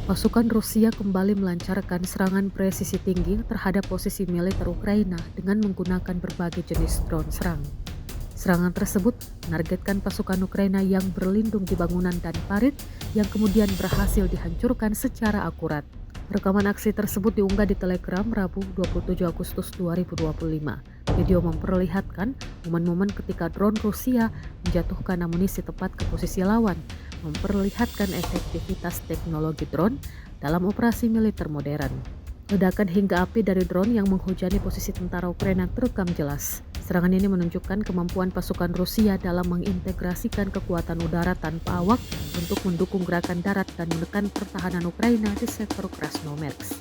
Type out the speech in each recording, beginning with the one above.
Pasukan Rusia kembali melancarkan serangan presisi tinggi terhadap posisi militer Ukraina dengan menggunakan berbagai jenis drone serang. Serangan tersebut menargetkan pasukan Ukraina yang berlindung di bangunan dan parit yang kemudian berhasil dihancurkan secara akurat. Rekaman aksi tersebut diunggah di Telegram Rabu 27 Agustus 2025. Video memperlihatkan momen-momen ketika drone Rusia menjatuhkan amunisi tepat ke posisi lawan, memperlihatkan efektivitas teknologi drone dalam operasi militer modern. Ledakan hingga api dari drone yang menghujani posisi tentara Ukraina terekam jelas. Serangan ini menunjukkan kemampuan pasukan Rusia dalam mengintegrasikan kekuatan udara tanpa awak untuk mendukung gerakan darat dan menekan pertahanan Ukraina di sektor Krasnomersk.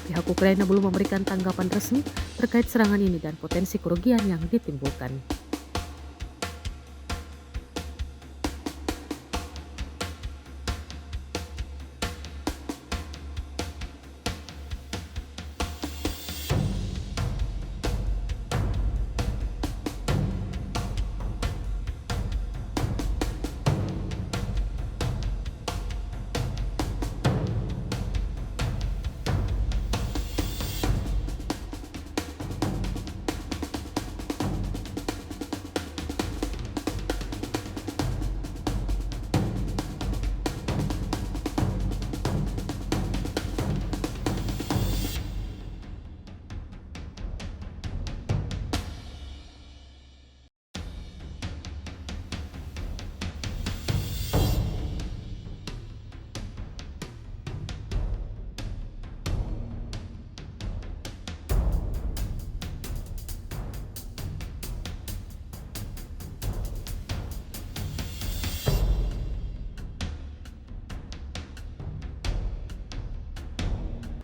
Pihak Ukraina belum memberikan tanggapan resmi terkait serangan ini dan potensi kerugian yang ditimbulkan.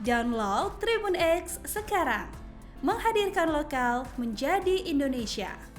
Download Tribun X sekarang, menghadirkan lokal menjadi Indonesia.